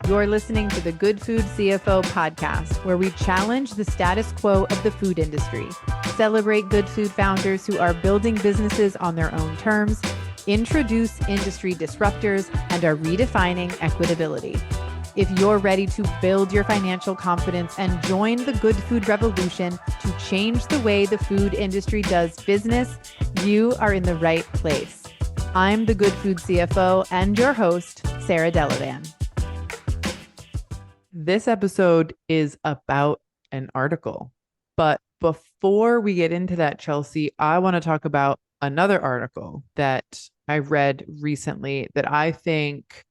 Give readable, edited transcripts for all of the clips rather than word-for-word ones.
You're listening to the Good Food CFO podcast, where we challenge the status quo of the food industry, celebrate good food founders who are building businesses on their own terms, introduce industry disruptors, and are redefining equitability. If you're ready to build your financial confidence and join the good food revolution to change the way the food industry does business, you are in the right place. I'm the Good Food CFO and your host, Sarah Delavan. This episode is about an article, but before we get into that, Chelsea, I want to talk about another article that I read recently that I think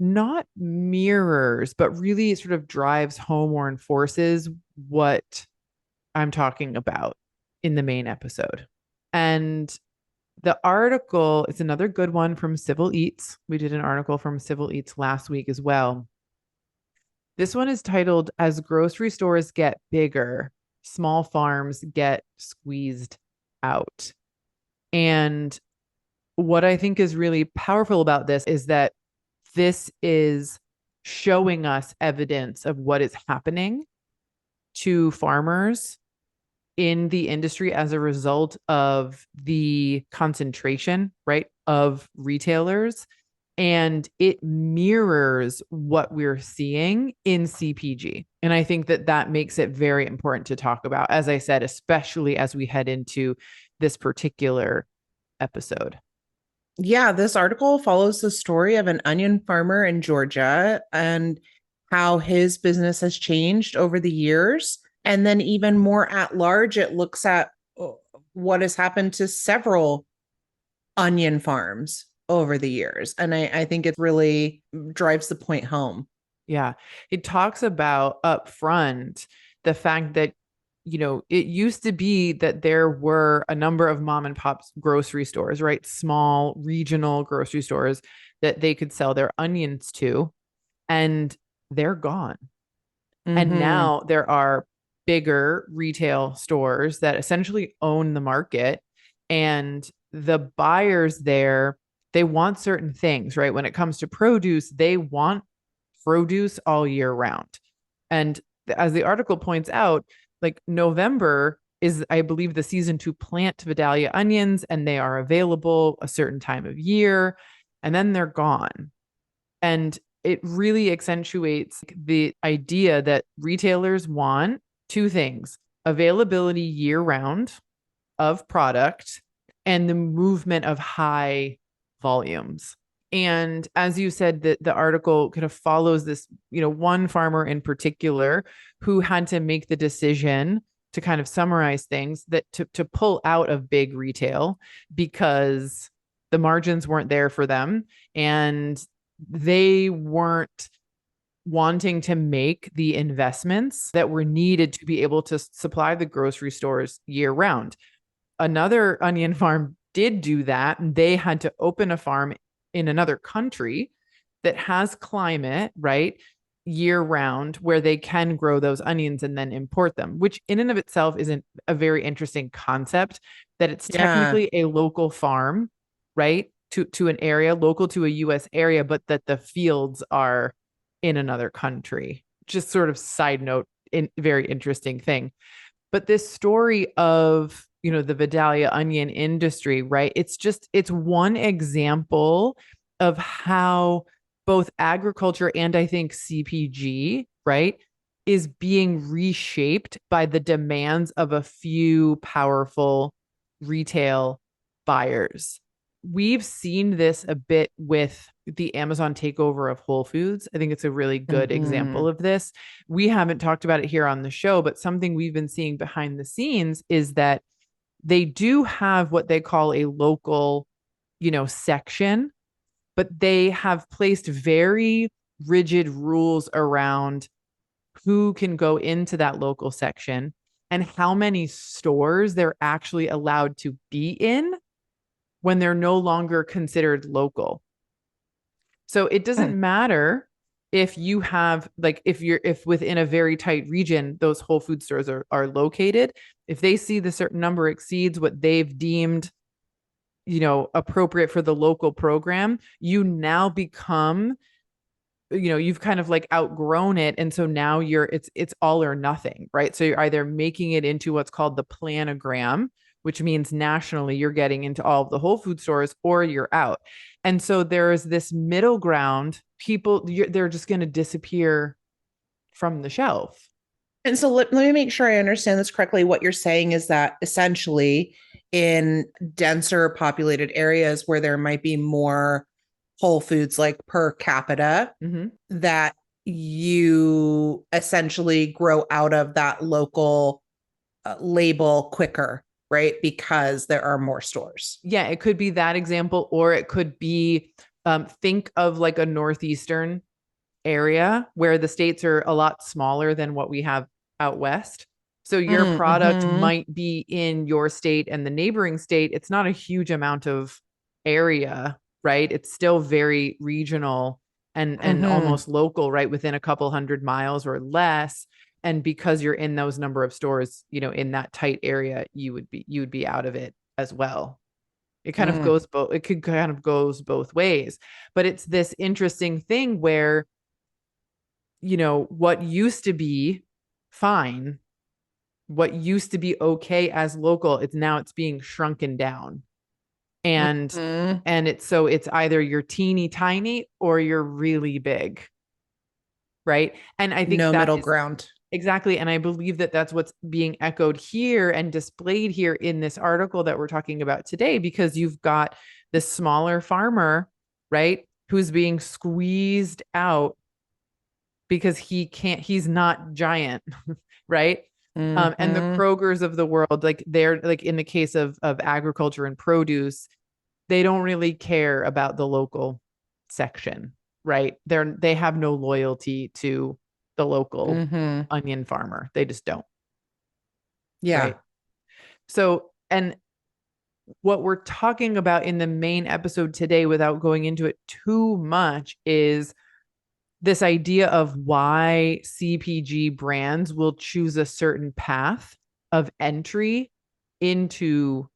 not mirrors, but really sort of drives home or enforces what I'm talking about in the main episode. And the article is another good one from Civil Eats. We did an article from Civil Eats last week as well. This one is titled, "As Grocery Stores Get Bigger, Small Farms Get Squeezed Out." And what I think is really powerful about this is that this is showing us evidence of what is happening to farmers in the industry as a result of the concentration, right, of retailers. And it mirrors what we're seeing in CPG. And I think that that makes it very important to talk about, as I said, especially as we head into this particular episode. Yeah, this article follows the story of an onion farmer in Georgia and how his business has changed over the years. And then even more at large, it looks at what has happened to several onion farms over the years. And I think it really drives the point home. Yeah. It talks about upfront the fact that, you know, it used to be that there were a number of mom and pop grocery stores, right? Small regional grocery stores that they could sell their onions to, and they're gone. Mm-hmm. And now there are bigger retail stores that essentially own the market, and the buyers there, they want certain things, right? When it comes to produce, they want produce all year round. And as the article points out, like November is, I believe, the season to plant Vidalia onions, and they are available a certain time of year, and then they're gone. And it really accentuates the idea that retailers want two things: availability year round of product and the movement of high volumes. And as you said, the article kind of follows this, you know, one farmer in particular who had to make the decision, to kind of summarize things, that to pull out of big retail because the margins weren't there for them and they weren't wanting to make the investments that were needed to be able to supply the grocery stores year round. Another onion farm did do that, and they had to open a farm in another country that has climate, right, year round, where they can grow those onions and then import them, which in and of itself isn't a very interesting concept, that it's technically a local farm, right, to an area, local to a US area, but that the fields are in another country. Just sort of side note, very interesting thing. But this story of, you know, the Vidalia onion industry, right? It's one example of how both agriculture and I think CPG, right, is being reshaped by the demands of a few powerful retail buyers. We've seen this a bit with the Amazon takeover of Whole Foods. I think it's a really good example of this. We haven't talked about it here on the show, but something we've been seeing behind the scenes is that they do have what they call a local, you know, section, but they have placed very rigid rules around who can go into that local section and how many stores they're actually allowed to be in when they're no longer considered local. So it doesn't matter if you have, like, if within a very tight region, those Whole Food stores are located, if they see the certain number exceeds what they've deemed, you know, appropriate for the local program, you now become you've kind of like outgrown it. And so now it's all or nothing, right? So you're either making it into what's called the planogram, which means nationally you're getting into all of the Whole Food stores, or you're out. And so there is this middle ground. They're just going to disappear from the shelf. And so let me make sure I understand this correctly. What you're saying is that essentially in denser populated areas where there might be more Whole Foods like per capita, Mm-hmm. that you essentially grow out of that local label quicker, right? Because there are more stores. Yeah, it could be that example, or it could be think of like a northeastern area where the states are a lot smaller than what we have out west. So your product Mm-hmm. might be in your state and the neighboring state. It's not a huge amount of area, right? It's still very regional and Mm-hmm. almost local, right? Within a couple 100 miles or less. And because you're in those number of stores, in that tight area, you would be out of it as well. Mm. It could kind of goes both ways. But it's this interesting thing where what used to be fine, what used to be okay as local, it's being shrunken down. And Mm-hmm. it's either you're teeny tiny or you're really big, right? And I think No that middle is ground. exactly, and I believe that that's what's being echoed here and displayed here in this article that we're talking about today, because you've got this smaller farmer, right, who's being squeezed out because he's not giant, right? And the Mm-hmm. Krogers of the world, like they're like in the case of agriculture and produce, they don't really care about the local section, right? They have no loyalty to the local Mm-hmm. onion farmer. They just don't, Yeah. right? So, and what we're talking about in the main episode today, without going into it too much, is this idea of why CPG brands will choose a certain path of entry into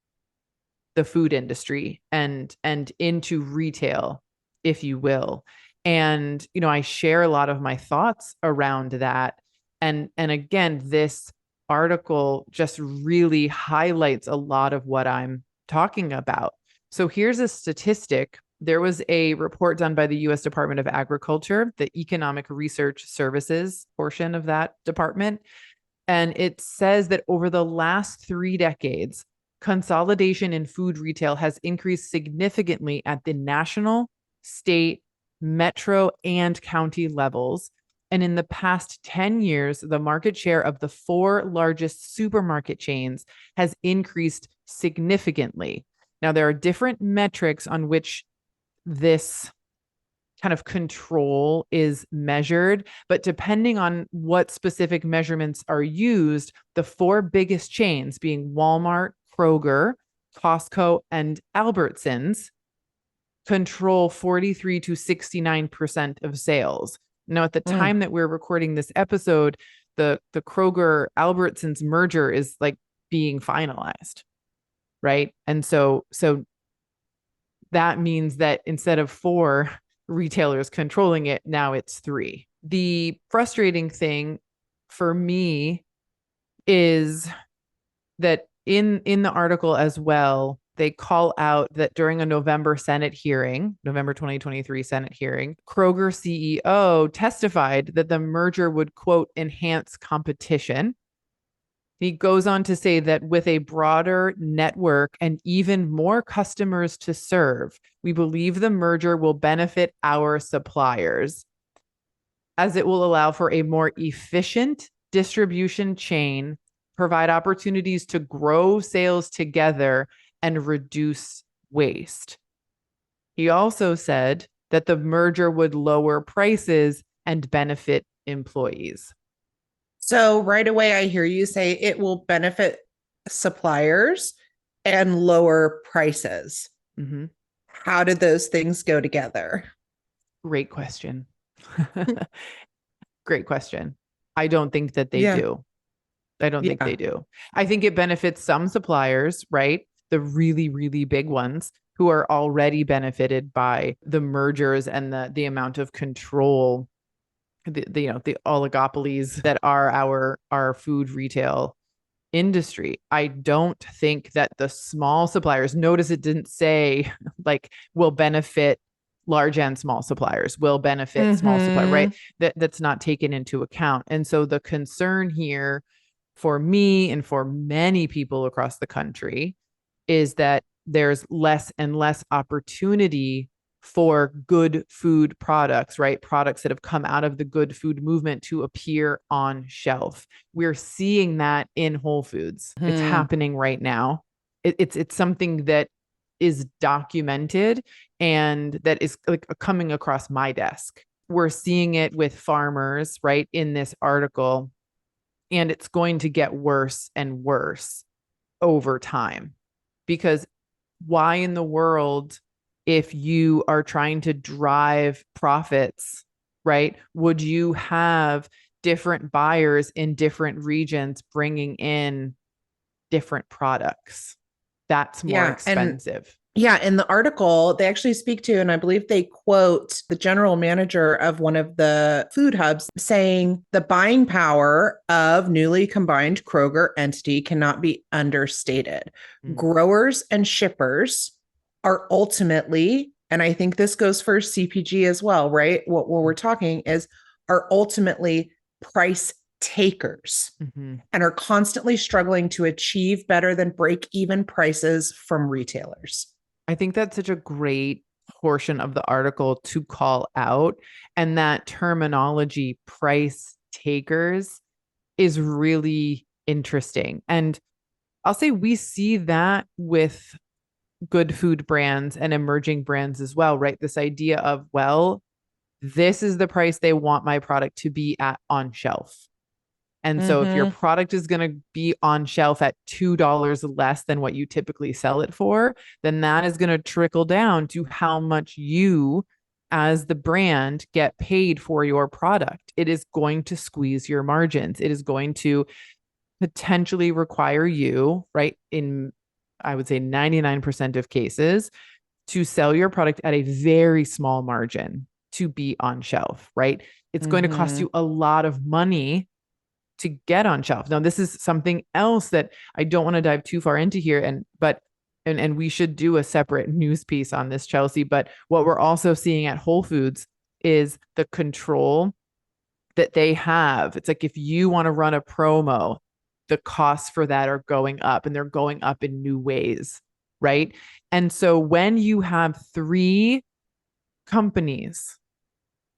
the food industry and into retail, if you will. And I share a lot of my thoughts around that. And again, this article just really highlights a lot of what I'm talking about. So here's a statistic. There was a report done by the US Department of Agriculture, the Economic Research Services portion of that department. And it says that over the last 3 decades, consolidation in food retail has increased significantly at the national, state, metro, and county levels. And in the past 10 years, the market share of the four largest supermarket chains has increased significantly. Now, there are different metrics on which this kind of control is measured, but depending on what specific measurements are used, the four biggest chains being Walmart, Kroger, Costco, and Albertsons control 43 to 69% of sales. Now, at the Mm. time that we're recording this episode, the Kroger Albertsons merger is like being finalized, right? And so that means that instead of four retailers controlling it, now it's three. The frustrating thing for me is that in the article as well, they call out that during a November 2023 Senate hearing, Kroger CEO testified that the merger would, quote, enhance competition. He goes on to say that with a broader network and even more customers to serve, we believe the merger will benefit our suppliers, as it will allow for a more efficient distribution chain, provide opportunities to grow sales together, and reduce waste. He also said that the merger would lower prices and benefit employees. So right away, I hear you say it will benefit suppliers and lower prices. Mm-hmm. How did those things go together? Great question. Great question. I don't think that they Yeah. do. I don't think Yeah. they do. I think it benefits some suppliers, right? The really, really big ones. who are already benefited by the mergers and the amount of control, the oligopolies that are our food retail industry. I don't think that the small suppliers, notice it didn't say like will benefit large and small suppliers, will benefit small supplier, right? That's not taken into account. And so the concern here for me and for many people across the country is that there's less and less opportunity for good food products, right? Products that have come out of the good food movement to appear on shelf. We're seeing that in Whole Foods. It's happening right now. It's something that is documented and that is like coming across my desk. We're seeing it with farmers, right, in this article, and it's going to get worse and worse over time. Because why in the world, if you are trying to drive profits, right, would you have different buyers in different regions bringing in different products? That's more expensive. In the article, they actually speak to, and I believe they quote the general manager of one of the food hubs saying the buying power of newly combined Kroger entity cannot be understated. Growers and shippers are ultimately, and I think this goes for CPG as well, right? What we're talking is are ultimately price takers and are constantly struggling to achieve better than break even prices from retailers. I think that's such a great portion of the article to call out. And that terminology, price takers, is really interesting. And I'll say we see that with good food brands and emerging brands as well, right? This idea of, well, this is the price they want my product to be at on shelf. And so if your product is going to be on shelf at $2 less than what you typically sell it for, then that is going to trickle down to how much you as the brand get paid for your product. It is going to squeeze your margins. It is going to potentially require you, right, in I would say 99% of cases, to sell your product at a very small margin to be on shelf, right? It's going to cost you a lot of money to get on shelf. Now, this is something else that I don't want to dive too far into here, and we should do a separate news piece on this, Chelsea. But what we're also seeing at Whole Foods is the control that they have. It's like if you want to run a promo, the costs for that are going up, and they're going up in new ways, right? And so when you have three companies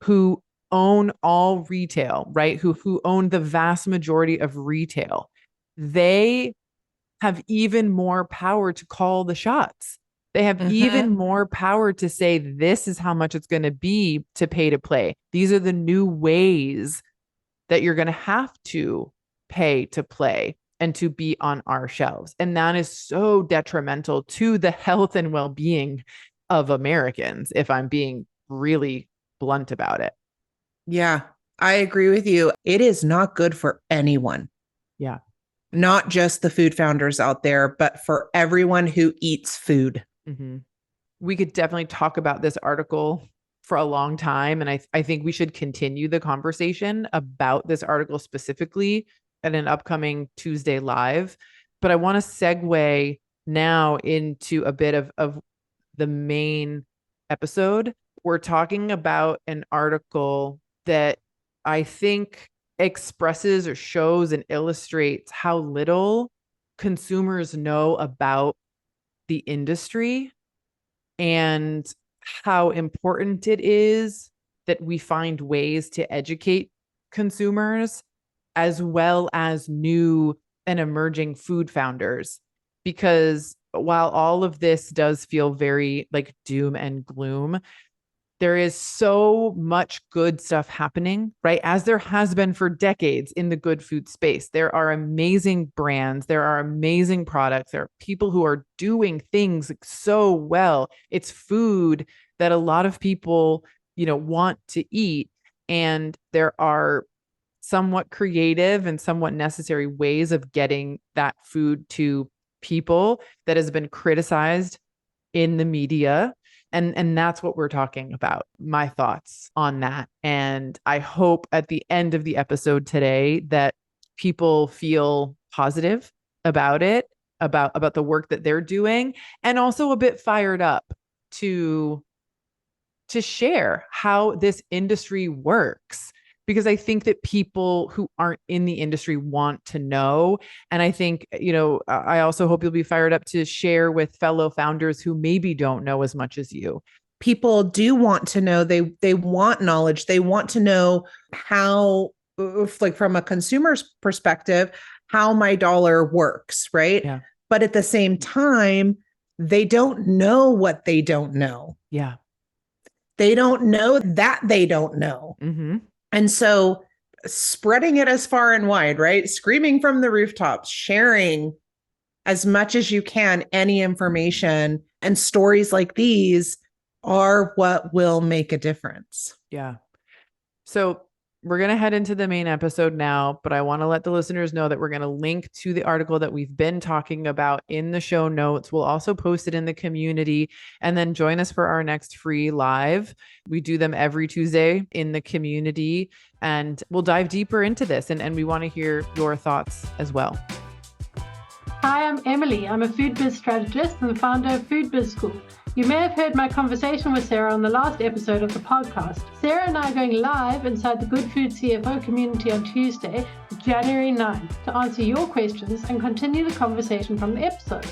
who own all retail, right? Who own the vast majority of retail, they have even more power to call the shots. They have even more power to say, this is how much it's going to be to pay to play. These are the new ways that you're going to have to pay to play and to be on our shelves. And that is so detrimental to the health and well-being of Americans, if I'm being really blunt about it. Yeah, I agree with you. It is not good for anyone. Yeah. Not just the food founders out there, but for everyone who eats food. We could definitely talk about this article for a long time. And I think we should continue the conversation about this article specifically at an upcoming Tuesday live. But I want to segue now into a bit of the main episode. We're talking about an article that I think expresses or shows and illustrates how little consumers know about the industry and how important it is that we find ways to educate consumers as well as new and emerging food founders. Because while all of this does feel very like doom and gloom, there is so much good stuff happening, right? As there has been for decades in the good food space. There are amazing brands. There are amazing products. There are people who are doing things so well. It's food that a lot of people, want to eat. And there are somewhat creative and somewhat necessary ways of getting that food to people that has been criticized in the media. And that's what we're talking about, my thoughts on that. And I hope at the end of the episode today that people feel positive about it, about the work that they're doing, and also a bit fired up to share how this industry works, because I think that people who aren't in the industry want to know. And I think, I also hope you'll be fired up to share with fellow founders who maybe don't know as much as you. People do want to know. They want knowledge. They want to know how, like from a consumer's perspective, how my dollar works, right? Yeah. But at the same time, they don't know what they don't know. Yeah. They don't know that they don't know. Mm-hmm. And so spreading it as far and wide, right? Screaming from the rooftops, sharing as much as you can, any information and stories like these are what will make a difference. Yeah. So we're going to head into the main episode now, but I want to let the listeners know that we're going to link to the article that we've been talking about in the show notes. We'll also post it in the community, and then join us for our next free live. We do them every Tuesday in the community, and we'll dive deeper into this. And we want to hear your thoughts as well. Hi, I'm Emily. I'm a food biz strategist and the founder of Food Biz School. You may have heard my conversation with Sarah on the last episode of the podcast. Sarah and I are going live inside the Good Food CFO Community on Tuesday, January 9th, to answer your questions and continue the conversation from the episode.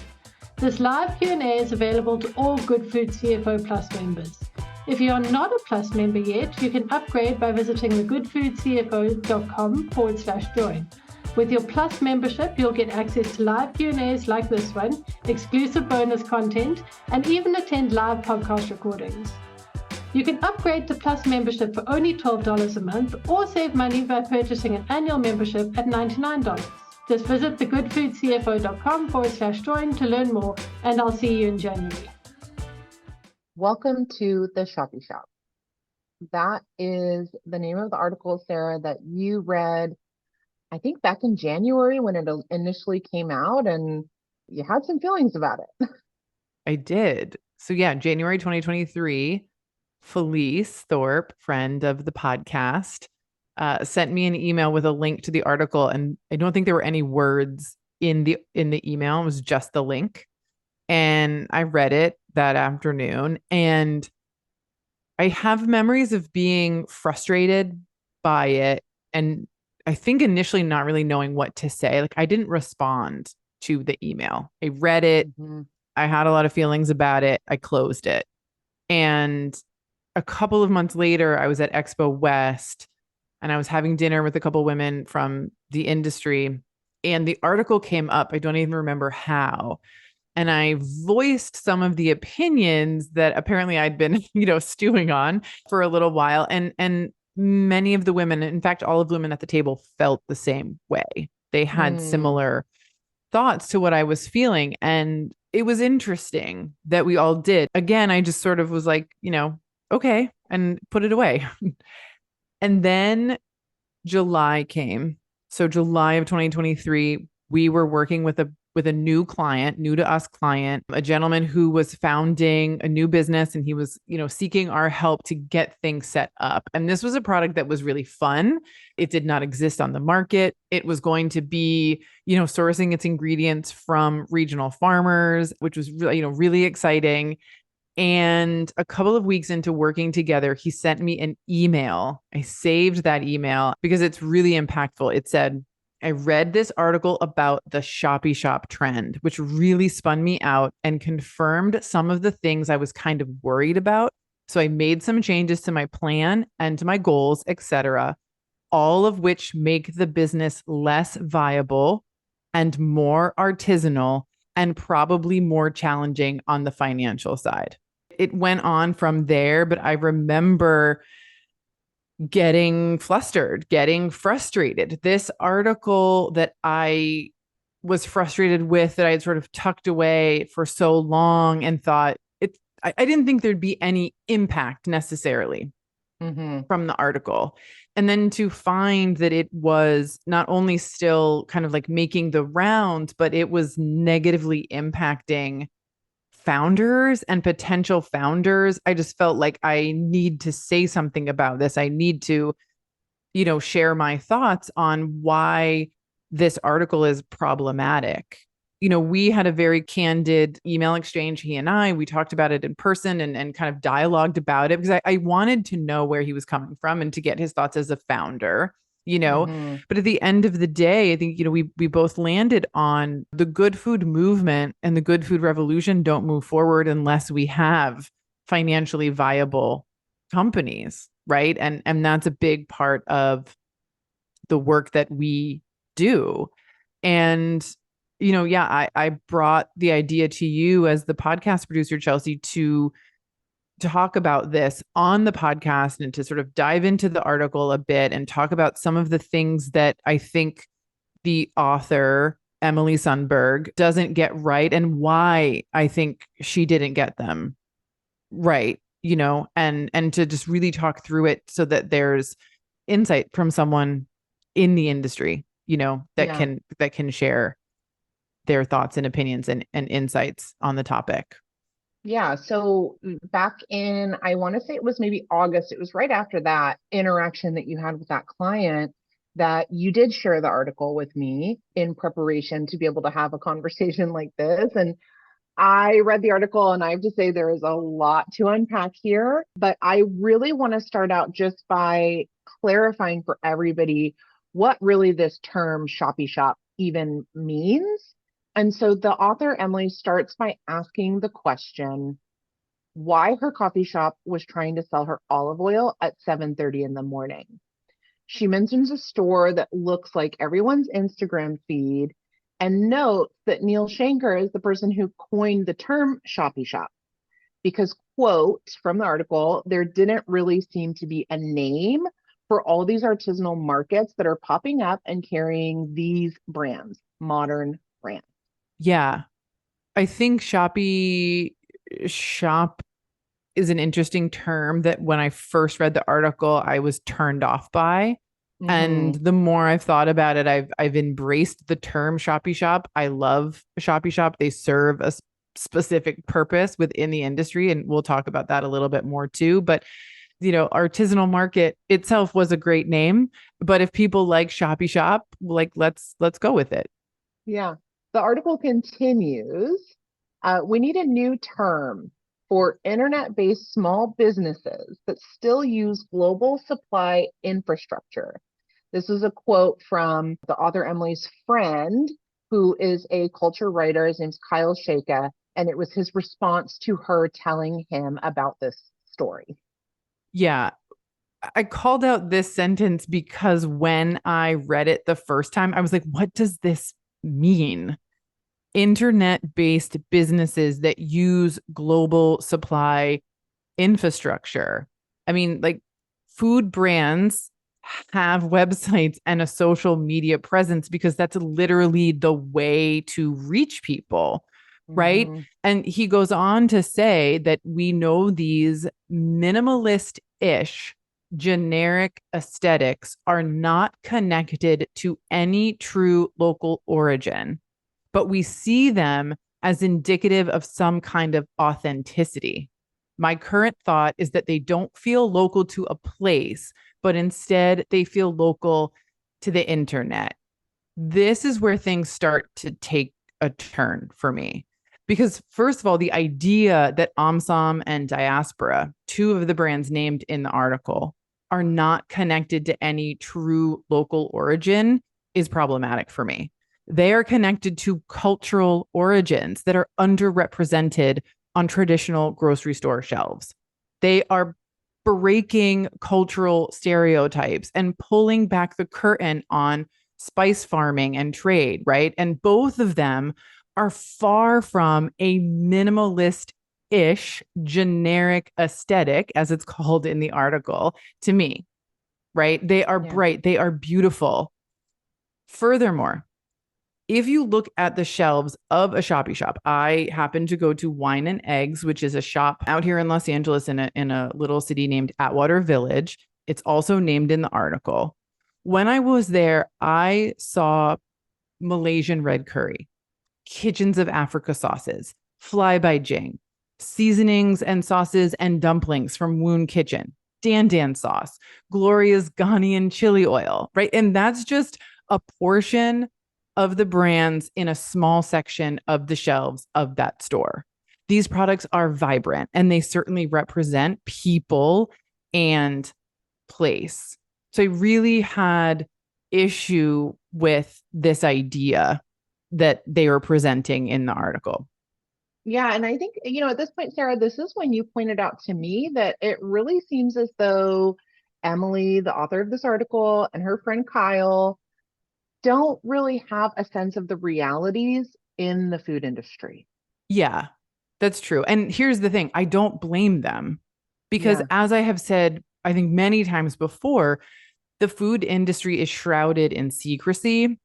This live Q&A is available to all Good Food CFO Plus members. If you are not a Plus member yet, you can upgrade by visiting thegoodfoodcfo.com/join. With your Plus membership, you'll get access to live Q&As like this one, exclusive bonus content, and even attend live podcast recordings. You can upgrade to Plus membership for only $12 a month, or save money by purchasing an annual membership at $99. Just visit thegoodfoodcfo.com/join to learn more, and I'll see you in January. Welcome to the Shoppy Shop. That is the name of the article, Sarah, that you read, I think back in January when it initially came out, and you had some feelings about it. I did. So yeah, January 2023, Felice Thorpe, friend of the podcast, sent me an email with a link to the article. And I don't think there were any words in the email. It was just the link. And I read it that afternoon, and I have memories of being frustrated by it. And I think initially not really knowing what to say. Like, I didn't respond to the email. I read it. Mm-hmm. I had a lot of feelings about it. I closed it. And a couple of months later, I was at Expo West, and I was having dinner with a couple of women from the industry, and the article came up. I don't even remember how. And I voiced some of the opinions that apparently I'd been, stewing on for a little while. And many of the women, in fact, all of the women at the table, felt the same way. They had similar thoughts to what I was feeling. And it was interesting that we all did. Again, I just sort of was like, okay, and put it away. And then July came. So July of 2023, we were working with a new client, new to us client, a gentleman who was founding a new business, and he was, seeking our help to get things set up. And this was a product that was really fun. It did not exist on the market. It was going to be, sourcing its ingredients from regional farmers, which was really, really exciting. And a couple of weeks into working together, he sent me an email. I saved that email because it's really impactful. It said, I read this article about the Shoppy Shop trend, which really spun me out and confirmed some of the things I was kind of worried about. So I made some changes to my plan and to my goals, etc., all of which make the business less viable and more artisanal, and probably more challenging on the financial side. It went on from there, but I remember getting flustered, getting frustrated. This article that I was frustrated with, that I had sort of tucked away for so long and thought I didn't think there'd be any impact necessarily from the article. And then to find that it was not only still kind of like making the rounds, but it was negatively impacting founders and potential founders, I just felt like I need to say something about this. I need to, share my thoughts on why this article is problematic. We had a very candid email exchange, he and I. We talked about it in person and kind of dialogued about it because I wanted to know where he was coming from and to get his thoughts as a founder, But at the end of the day, I think, we both landed on the good food movement and the good food revolution don't move forward unless we have financially viable companies, right? And that's a big part of the work that we do. And I brought the idea to you as the podcast producer, Chelsea, to talk about this on the podcast and to sort of dive into the article a bit and talk about some of the things that I think the author, Emily Sundberg, doesn't get right and why I think she didn't get them right, and to just really talk through it so that there's insight from someone in the industry, that can share their thoughts and opinions and insights on the topic. Yeah. So back in, I want to say it was maybe August, it was right after that interaction that you had with that client that you did share the article with me in preparation to be able to have a conversation like this. And I read the article and I have to say there is a lot to unpack here, but I really want to start out just by clarifying for everybody what really this term Shoppy Shop even means. And so the author, Emily, starts by asking the question why her coffee shop was trying to sell her olive oil at 7:30 in the morning. She mentions a store that looks like everyone's Instagram feed and notes that Neil Shanker is the person who coined the term Shoppy Shop because, quote from the article, there didn't really seem to be a name for all these artisanal markets that are popping up and carrying these brands, modern brands. Yeah. I think Shoppy Shop is an interesting term that when I first read the article, I was turned off by. Mm-hmm. And the more I've thought about it, I've embraced the term Shoppy Shop. I love Shoppy Shop. They serve a specific purpose within the industry. And we'll talk about that a little bit more too. But artisanal market itself was a great name. But if people like Shoppy Shop, like let's go with it. Yeah. The article continues, we need a new term for internet-based small businesses that still use global supply infrastructure. This is a quote from the author Emily's friend, who is a culture writer. His name's Kyle Shaka, and it was his response to her telling him about this story. Yeah. I called out this sentence because when I read it the first time, I was like, what does this mean? Internet-based businesses that use global supply infrastructure. I mean, like food brands have websites and a social media presence because that's literally the way to reach people, right? Mm-hmm. And he goes on to say that we know these minimalist-ish generic aesthetics are not connected to any true local origin, but we see them as indicative of some kind of authenticity. My current thought is that they don't feel local to a place, but instead they feel local to the internet. This is where things start to take a turn for me. Because first of all, the idea that Omsom and Diaspora, two of the brands named in the article, are not connected to any true local origin is problematic for me. They are connected to cultural origins that are underrepresented on traditional grocery store shelves. They are breaking cultural stereotypes and pulling back the curtain on spice farming and trade, right? And both of them are far from a minimalist-ish generic aesthetic, as it's called in the article, to me, right? They are bright. They are beautiful. Furthermore, if you look at the shelves of a Shoppy Shop, I happen to go to Wine and Eggs, which is a shop out here in Los Angeles in a little city named Atwater Village. It's also named in the article. When I was there, I saw Malaysian red curry, Kitchens of Africa sauces, Fly by Jing, seasonings and sauces and dumplings from Woon Kitchen, Dan Dan sauce, Gloria's Ghanaian chili oil, right? And that's just a portion of the brands in a small section of the shelves of that store. These products are vibrant and they certainly represent people and place. So I really had issue with this idea that they were presenting in the article. Yeah. And I think, at this point, Sarah, this is when you pointed out to me that it really seems as though Emily, the author of this article, and her friend Kyle don't really have a sense of the realities in the food industry. Yeah, that's true. And here's the thing, I don't blame them because as I have said, I think many times before, the food industry is shrouded in secrecy.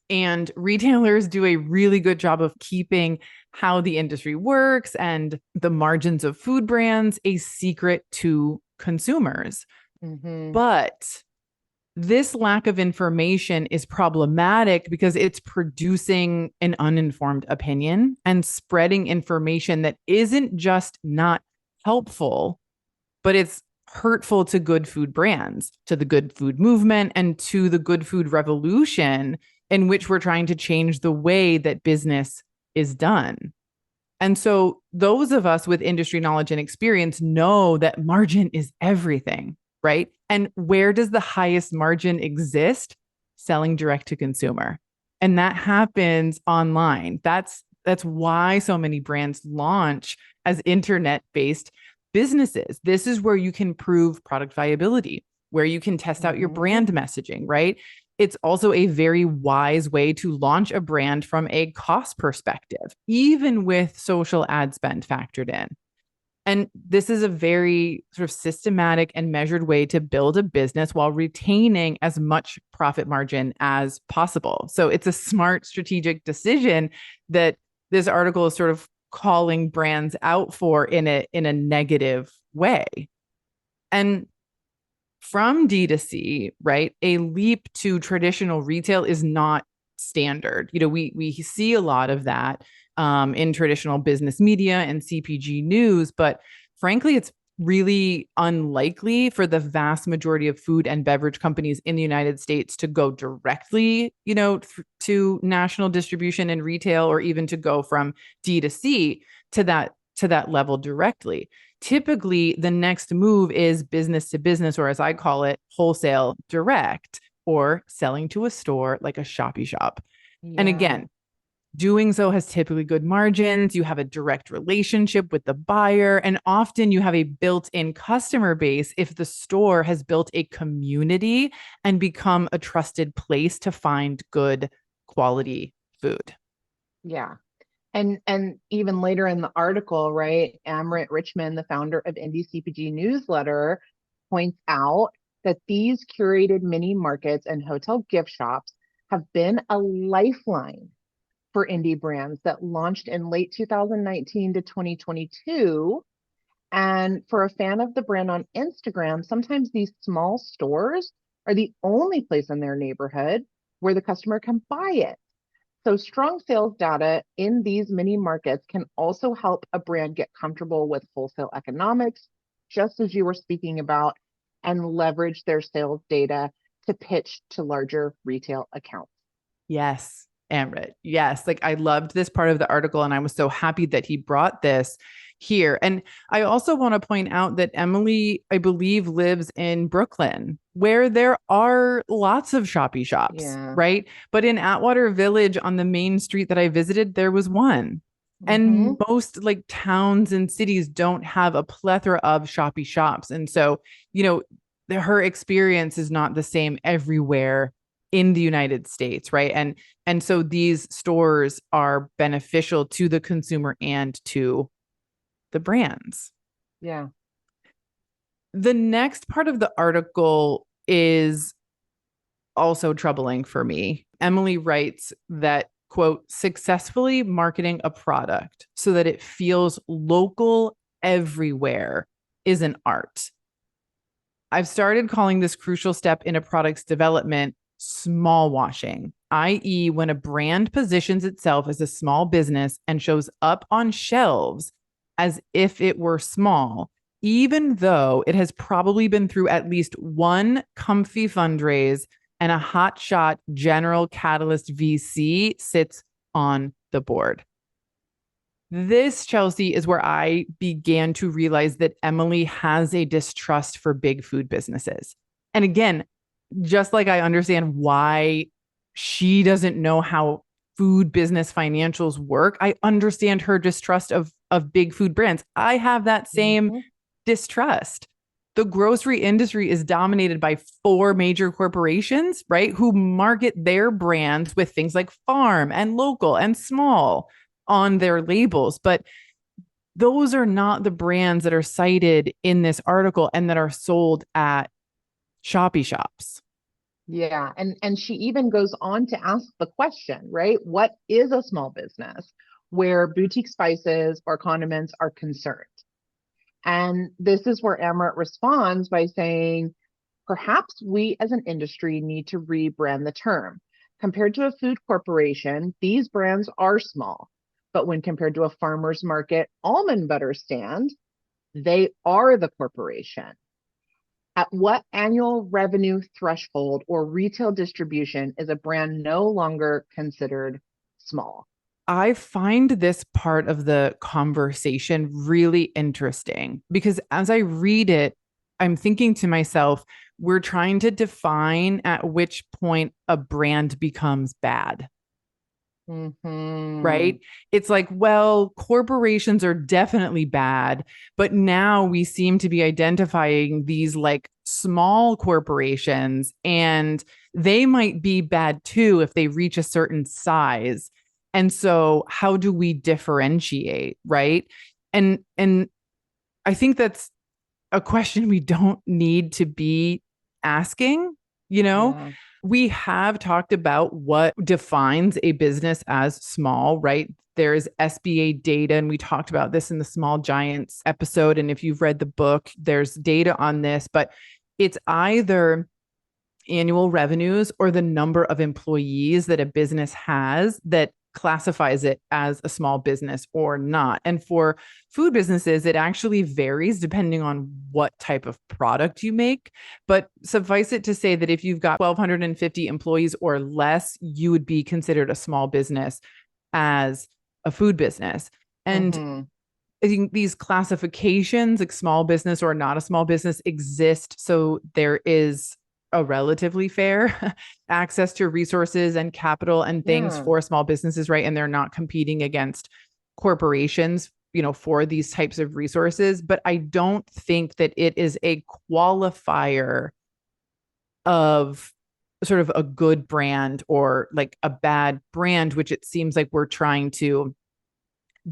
And retailers do a really good job of keeping how the industry works and the margins of food brands a secret to consumers. Mm-hmm. But this lack of information is problematic because it's producing an uninformed opinion and spreading information that isn't just not helpful, but it's hurtful to good food brands, to the good food movement, and to the good food revolution in which we're trying to change the way that business is done. And so those of us with industry knowledge and experience know that margin is everything, right? And where does the highest margin exist? Selling direct to consumer. And that happens online. That's why so many brands launch as internet-based businesses. This is where you can prove product viability, where you can test out your brand messaging, right? It's also a very wise way to launch a brand from a cost perspective, even with social ad spend factored in. And this is a very sort of systematic and measured way to build a business while retaining as much profit margin as possible. So it's a smart strategic decision that this article is sort of calling brands out for in a negative way. And from D2C, right, a leap to traditional retail is not standard. We see a lot of that in traditional business media and CPG news, but frankly, it's really unlikely for the vast majority of food and beverage companies in the United States to go directly, to national distribution and retail, or even to go from D2C to that level directly. Typically, the next move is business to business, or as I call it, wholesale direct, or selling to a store like a Shoppy shop. Yeah. And again, doing so has typically good margins. You have a direct relationship with the buyer, and often you have a built-in customer base if the store has built a community and become a trusted place to find good quality food. Yeah. And even later in the article, right, Amrit Richmond, the founder of Indie CPG Newsletter, points out that these curated mini markets and hotel gift shops have been a lifeline for indie brands that launched in late 2019 to 2022. And for a fan of the brand on Instagram, sometimes these small stores are the only place in their neighborhood where the customer can buy it. So strong sales data in these mini markets can also help a brand get comfortable with wholesale economics, just as you were speaking about, and leverage their sales data to pitch to larger retail accounts. Yes, Amrit. Yes. Like, I loved this part of the article, and I was so happy that he brought this here. And I also want to point out that Emily, I believe, lives in Brooklyn, where there are lots of Shoppy shops, right? But in Atwater Village on the main street that I visited, there was one. And most like towns and cities don't have a plethora of Shoppy shops. And so, her experience is not the same everywhere in the United States, right? And so these stores are beneficial to the consumer and to the brands. Yeah. The next part of the article is also troubling for me. Emily writes that, quote, successfully marketing a product so that it feels local everywhere is an art. I've started calling this crucial step in a product's development small washing. i.e., when a brand positions itself as a small business and shows up on shelves as if it were small, even though it has probably been through at least one comfy fundraise and a hotshot general catalyst VC sits on the board. This, Chelsea, is where I began to realize that Emily has a distrust for big food businesses. And again, just like I understand why she doesn't know how food business financials work, I understand her distrust of big food brands. I have that same distrust. The grocery industry is dominated by 4 major corporations, right? Who market their brands with things like farm and local and small on their labels. But those are not the brands that are cited in this article and that are sold at Shoppy shops. Yeah. And she even goes on to ask the question, right? What is a small business where boutique spices or condiments are concerned? And this is where Amaret responds by saying, perhaps we as an industry need to rebrand the term. Compared to a food corporation, these brands are small. But when compared to a farmer's market almond butter stand, they are the corporation. At what annual revenue threshold or retail distribution is a brand no longer considered small? I find this part of the conversation really interesting because as I read it, I'm thinking to myself, we're trying to define at which point a brand becomes bad. Right? It's like, well, corporations are definitely bad, but now we seem to be identifying these like small corporations and they might be bad too if they reach a certain size. And so how do we differentiate, right? And I think that's a question we don't need to be asking, you know? Yeah. We have talked about what defines a business as small, right? There's SBA data, and we talked about this in the Small Giants episode. And if you've read the book, there's data on this, but it's either annual revenues or the number of employees that a business has that classifies it as a small business or not. And for food businesses, it actually varies depending on what type of product you make. But suffice it to say that if you've got 1,250 employees or less, you would be considered a small business as a food business. And I think these classifications, like small business or not a small business, exist. So there is a relatively fair access to resources and capital and things for small businesses, right? And they're not competing against corporations, you know, for these types of resources. But I don't think that it is a qualifier of sort of a good brand or like a bad brand, which it seems like we're trying to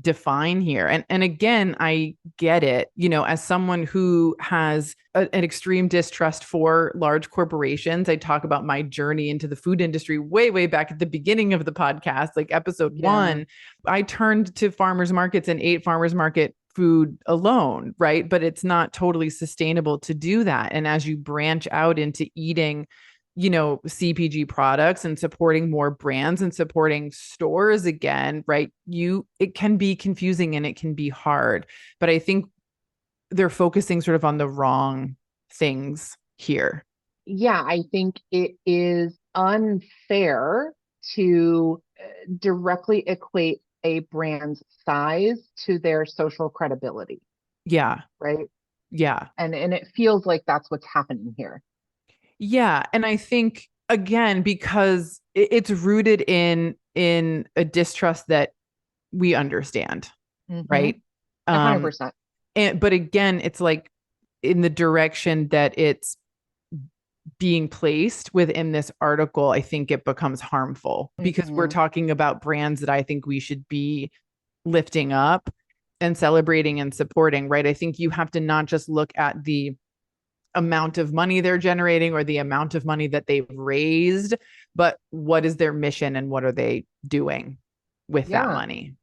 define here. And again, I get it, you know, as someone who has an extreme distrust for large corporations. I talk about my journey into the food industry way back at the beginning of the podcast, like episode 1. I turned to farmers markets and ate farmers market food alone, right? But it's not totally sustainable to do that. And as you branch out into eating, you know, CPG products and supporting more brands and supporting stores again, right? It can be confusing and it can be hard, but I think they're focusing sort of on the wrong things here. Yeah, I think it is unfair to directly equate a brand's size to their social credibility. Yeah. Right. Yeah. And it feels like that's what's happening here. Yeah. And I think, again, because it's rooted in a distrust that we understand, right? 100%. But again, it's like in the direction that it's being placed within this article, I think it becomes harmful because we're talking about brands that I think we should be lifting up and celebrating and supporting, right? I think you have to not just look at the amount of money they're generating or the amount of money that they've raised, but what is their mission and what are they doing with that money?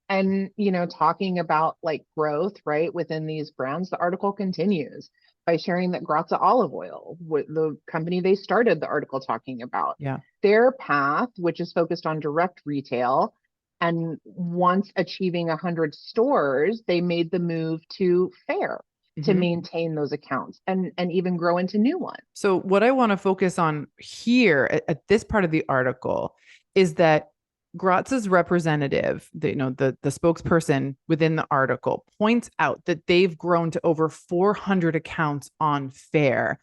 And, you know, talking about like growth, right, within these brands, the article continues. by sharing that Grazia olive oil, the company they started the article talking about, Yeah. their path, which is focused on direct retail, and once achieving 100 stores, they made the move to Fair to maintain those accounts and even grow into new ones. So what I want to focus on here at this part of the article is that Grazia's representative, the spokesperson within the article, points out that they've grown to over 400 accounts on Fair.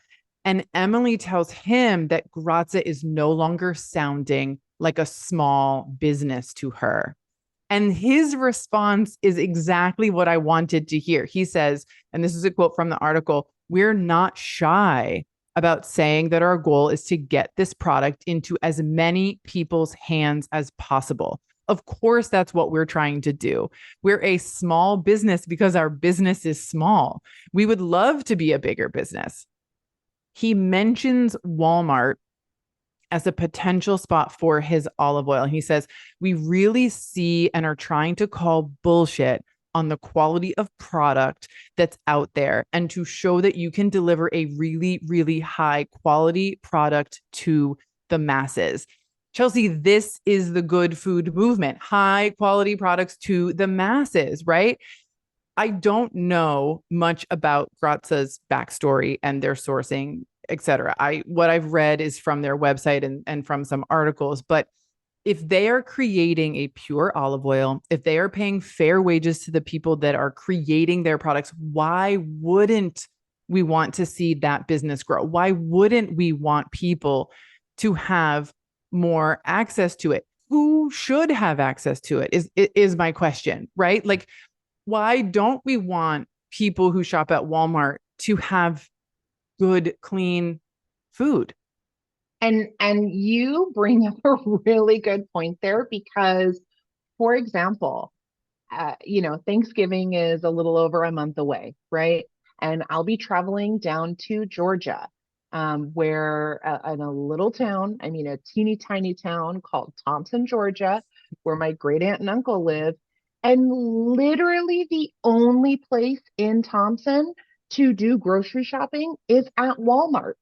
And Emily tells him that Grazia is no longer sounding like a small business to her. And his response is exactly what I wanted to hear. He says, and this is a quote from the article, "We're not shy about saying that our goal is to get this product into as many people's hands as possible. Of course, that's what we're trying to do. We're a small business because our business is small. We would love to be a bigger business." He mentions Walmart as a potential spot for his olive oil. He says, "We really see and are trying to call bullshit on the quality of product that's out there and to show that you can deliver a really, really high quality product to the masses." Chelsea, this is the good food movement, high quality products to the masses, right? I don't know much about Grazia's backstory and their sourcing, etc. What I've read is from their website and from some articles, but if they are creating a pure olive oil, if they are paying fair wages to the people that are creating their products, why wouldn't we want to see that business grow? Why wouldn't we want people to have more access to it? Who should have access to it is my question, right? Like, why don't we want people who shop at Walmart to have good, clean food? And you bring up a really good point there because, for example, Thanksgiving is a little over a month away, right? And I'll be traveling down to Georgia, where in a little town, a teeny tiny town called Thompson, Georgia, where my great aunt and uncle live. And literally the only place in Thompson to do grocery shopping is at Walmart.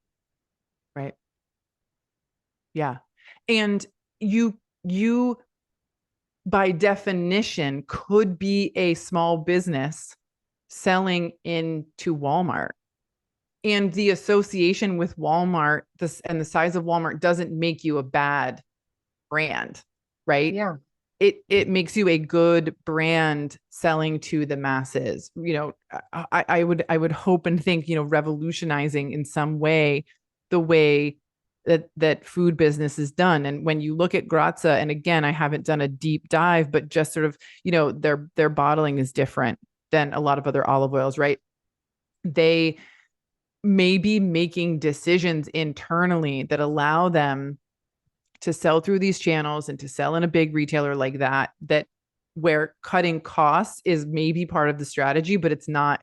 Right. Yeah. And you by definition could be a small business selling into Walmart. And the association with Walmart and the size of Walmart doesn't make you a bad brand, right? Yeah. It makes you a good brand selling to the masses. I would hope and think, revolutionizing in some way the way that food business is done. And when you look at Grazia, and again, I haven't done a deep dive, but just sort of, their bottling is different than a lot of other olive oils, right? They may be making decisions internally that allow them to sell through these channels and to sell in a big retailer like that where cutting costs is maybe part of the strategy, but it's not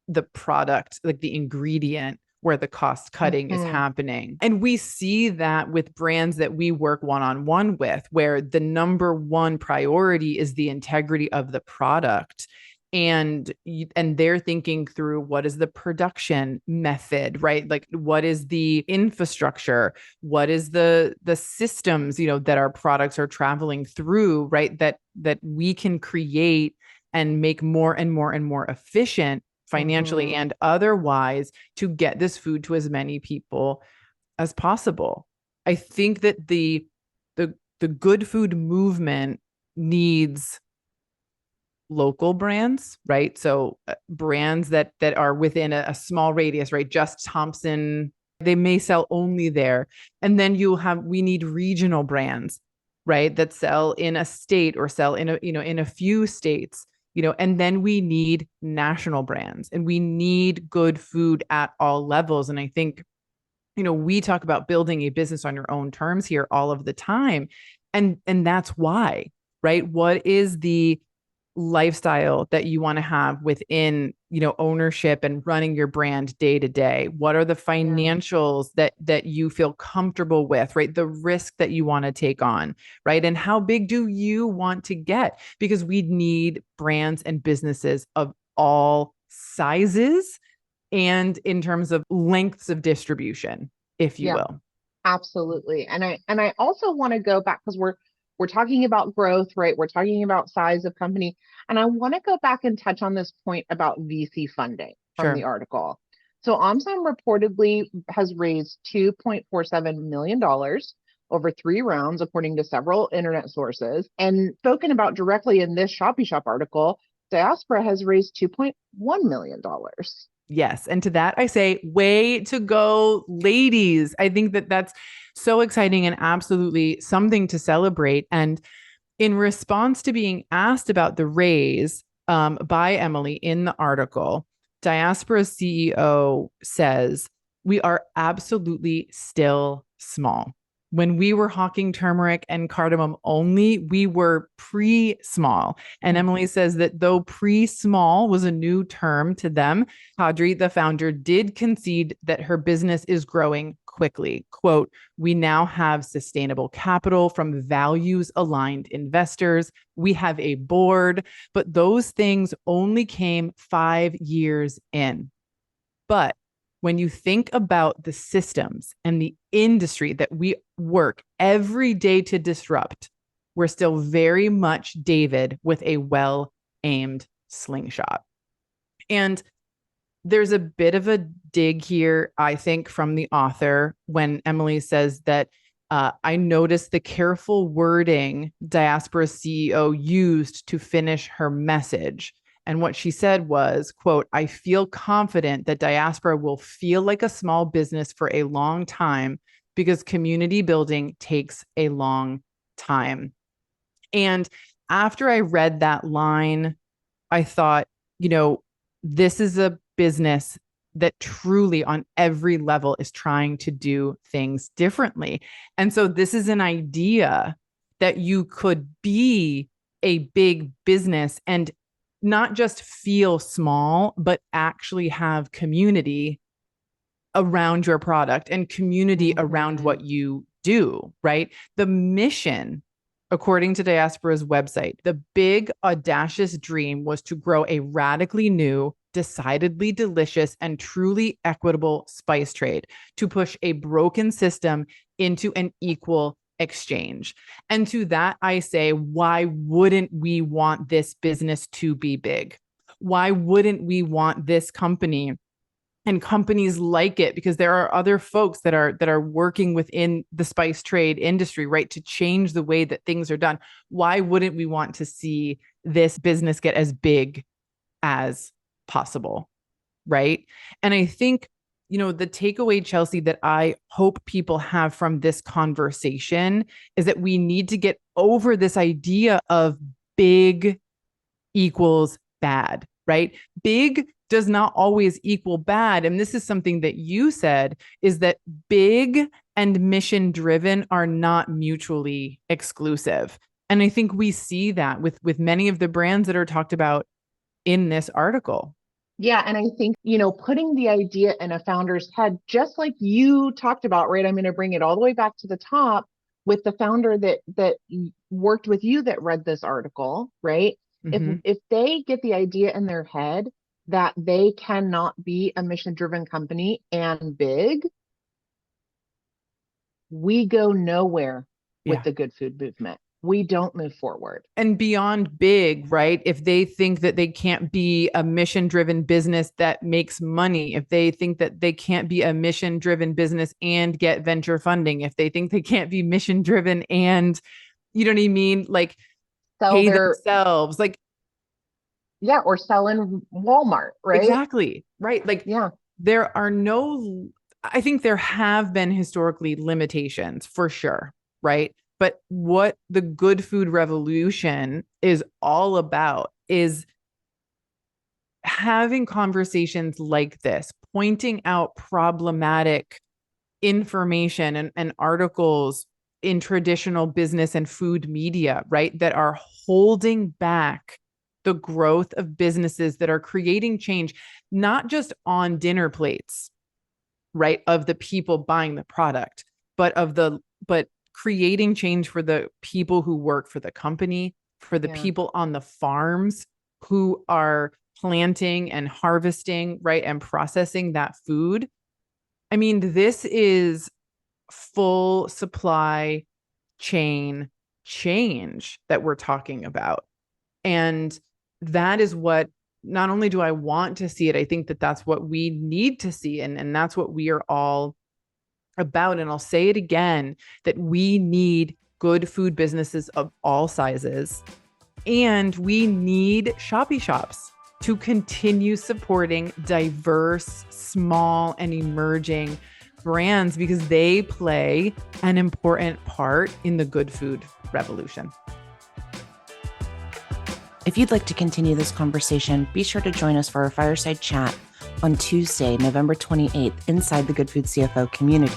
the product, like the ingredient where the cost cutting is happening. And we see that with brands that we work one-on-one with, where the number one priority is the integrity of the product. And they're thinking through, what is the production method, right? Like, what is the infrastructure? What is the systems, that our products are traveling through, right? That we can create and make more and more and more efficient financially and otherwise to get this food to as many people as possible. I think that the good food movement needs local brands, right? So brands that are within a small radius, right? Just Thompson, they may sell only there. And then we need regional brands, right? That sell in a state or sell in a few states, and then we need national brands and we need good food at all levels. And I think, we talk about building a business on your own terms here all of the time. And that's why, right? What is the lifestyle that you want to have within, ownership and running your brand day to day? What are the financials that you feel comfortable with, right? The risk that you want to take on, right? And how big do you want to get? Because we need brands and businesses of all sizes and in terms of lengths of distribution, if you will. Absolutely. And I also want to go back because we're talking about growth, right? We're talking about size of company. And I want to go back and touch on this point about VC funding from the article. So OMSIM reportedly has raised $2.47 million over 3 rounds, according to several internet sources. And spoken about directly in this Shoppy Shop article, Diaspora has raised $2.1 million. Yes. And to that, I say, way to go, ladies. I think that that's so exciting and absolutely something to celebrate. And in response to being asked about the raise by Emily in the article, Diaspora's CEO says, we are absolutely still small. When we were hawking turmeric and cardamom only, we were pre-small. And Emily says that though pre-small was a new term to them, Audrey, the founder, did concede that her business is growing quickly. Quote, we now have sustainable capital from values-aligned investors. We have a board, but those things only came 5 years in. But when you think about the systems and the industry that we work every day to disrupt, we're still very much David with a well-aimed slingshot. And there's a bit of a dig here, I think, from the author when Emily says that I noticed the careful wording Diaspora's CEO used to finish her message. And what she said was, quote, I feel confident that Diaspora will feel like a small business for a long time because community building takes a long time. And after I read that line, I thought, this is a business that truly on every level is trying to do things differently. And so this is an idea that you could be a big business and not just feel small, but actually have community around your product and community around what you do, right? The mission, according to Diaspora's website, the big audacious dream was to grow a radically new, decidedly delicious, and truly equitable spice trade, to push a broken system into an equal exchange. And to that, I say, why wouldn't we want this business to be big? Why wouldn't we want this company and companies like it? Because there are other folks that are working within the spice trade industry, right, to change the way that things are done. Why wouldn't we want to see this business get as big as possible, right? And I think, the takeaway, Chelsea, that I hope people have from this conversation is that we need to get over this idea of big equals bad, right? Big does not always equal bad. And this is something that you said, is that big and mission driven are not mutually exclusive. And I think we see that with many of the brands that are talked about in this article. Yeah. And I think, putting the idea in a founder's head, just like you talked about, right? I'm going to bring it all the way back to the top with the founder that worked with you that read this article, right? If they get the idea in their head that they cannot be a mission-driven company and big, we go nowhere with the good food movement. We don't move forward. And beyond big, right? If they think that they can't be a mission-driven business that makes money, if they think that they can't be a mission-driven business and get venture funding, if they think they can't be mission-driven and, you know what I mean? Like pay themselves, like, yeah, or sell in Walmart, right? Exactly. Right. Like, there are I think there have been historically limitations for sure. Right. But what the good food revolution is all about is having conversations like this, pointing out problematic information and articles in traditional business and food media, right, that are holding back the growth of businesses that are creating change, not just on dinner plates, right, of the people buying the product, but creating change for the people who work for the company, for the people on the farms who are planting and harvesting, right, and processing that food. I mean, this is full supply chain change that we're talking about. And that is what, not only do I want to see it, I think that that's what we need to see. And that's what we are all about. And I'll say it again, that we need good food businesses of all sizes. And we need Shoppy shops to continue supporting diverse, small, and emerging brands because they play an important part in the good food revolution. If you'd like to continue this conversation, be sure to join us for our Fireside Chat on Tuesday, November 28th, inside the Good Food CFO Community.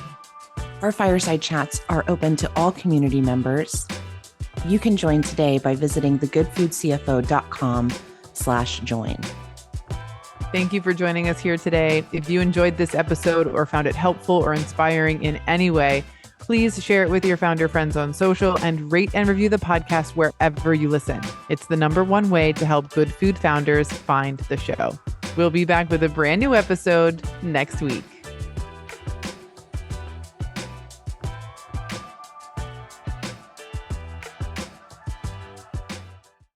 Our Fireside Chats are open to all community members. You can join today by visiting thegoodfoodcfo.com/join. Thank you for joining us here today. If you enjoyed this episode or found it helpful or inspiring in any way, please share it with your founder friends on social and rate and review the podcast wherever you listen. It's the #1 way to help good food founders find the show. We'll be back with a brand new episode next week.